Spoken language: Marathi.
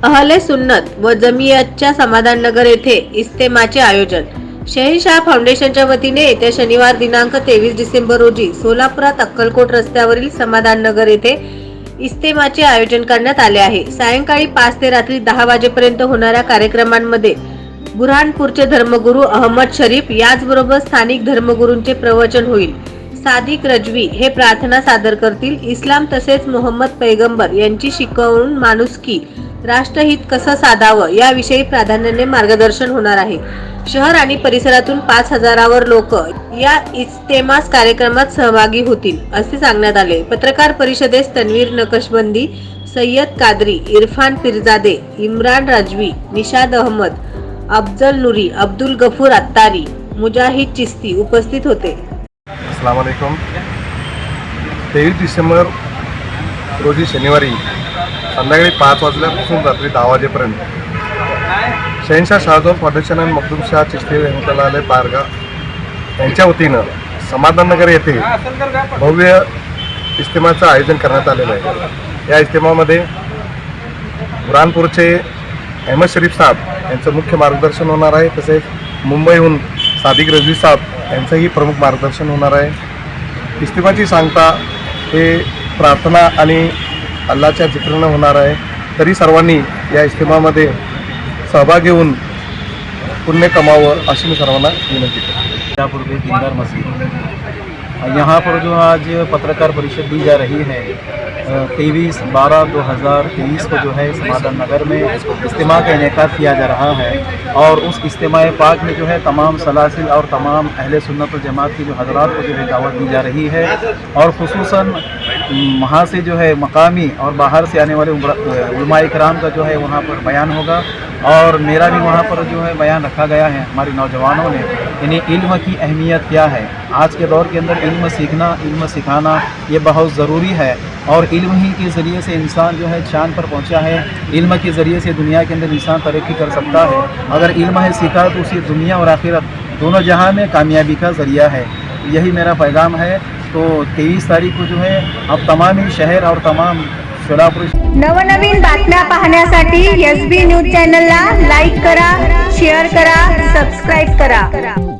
अहले सुन्नत व जमियतच्या समाधान नगर येथे इस्तेमाचे आयोजन। शहनशाह फाउंडेशनच्या वतीने येत्या शनिवार दिनांक 23 डिसेंबर रोजी सोलापुरात अक्कलकोट रस्त्यावरील समाधान नगर येथे इस्तेमाचे आयोजन करण्यात आले आहे। सायंकाळी 5 ते रात्री 10 वाजेपर्यंत होणाऱ्या कार्यक्रमांमध्ये बुरहानपूरचे धर्मगुरू अहमद शरीफ याचबरोबर स्थानिक धर्मगुरूंचे प्रवचन होईल। सादिक रजवी हे प्रार्थना सादर करतील। इस्लाम तसेच मोहम्मद पैगंबर यांची शिकवण माणुसकी राष्ट्रहित कसं साधावं याविषयी प्राधान्याने मार्गदर्शन होणार आहे। शहर आणि परिसरातून 5000वर लोक या इज्तेमास कार्यक्रमात सहभागी होतील असे सांगण्यात आले। पत्रकार परिषदेस तन्वीर नकशबंदी, सय्यद कादरी, इरफान पिरजादे, इम्रान राजवी, निशाद अहमद, अफजल नूरी, अब्दुल गफूर अत्तारी, मुजाहिद चिस्ती उपस्थित होते। अस्सलाम वालेकुम। 23 डिसेंबर रोजी शनिवारी संध्याकाळी 5 वाजल्यापासून रात्री 10 वाजेपर्यंत शहनशाह शाहजहान फाउंडेशन आणि मखदूम शाह चिश्ती रहमतुल्लाह बारगाह यांच्या वतीनं समाधान नगर येथे भव्य इज्तिमाचं आयोजन करण्यात आलेलं आहे। या इज्तिमामध्ये बुरहानपूरचे अहमद शरीफ साहेब यांचं मुख्य मार्गदर्शन होणार आहे। तसेच मुंबईहून सादिक रजवी साहेब यांचंही प्रमुख मार्गदर्शन होणार आहे। इज्तिमाची सांगता हे प्रार्थना आणि अल्लाच्या जिक्रानं होणार आहे। तरी सर्वांनी या इज्तिमामध्ये सहभागी होऊन पुण्य कमावं अशी मी सर्वांना विनंती करतो। दीनदार मस्जिद यहाँ पर जो आज पत्रकार परिषद दी जा रही है 23/12/2023 को जो है समाधान नगर में इज्तिमा का इनेकाद किया जा रहा है। और उस इज्तिमा पाक में जो है तमाम सलासिल और तमाम अहले सुन्नत व जमात की जो हज़रात को जो है दावत दी जा रही है। और खुसूसन वहाँ से जो है मकामी और बाहर से आने वाले उलमा इकराम का जो है वहाँ पर बयान होगा। और मेरा भी वहाँ पर जो है बयान रखा गया है हमारे नौजवानों ने, यानी इल्म की अहमियत क्या है। आज के दौर के अंदर इल्म सीखना, इल्म सिखाना ये बहुत ज़रूरी है। और इल्म ही के ज़रिए से इंसान जो है चाँद पर पहुँचा है। इल्म के ज़रिए से दुनिया के अंदर इंसान तरक्की कर सकता है। अगर इल्म है सीखा तो उसी दुनिया और आखिरत दोनों जहां में कामयाबी का ज़रिया है। यही मेरा पैगाम है। तो 23 तारीख को जो है अब तमाम ही शहर और तमाम सोलापुर नवनवीन बातम्या पाहण्यासाठी SB न्यूज चॅनलला लाईक करा, शेअर करा, सबस्क्राईब करा।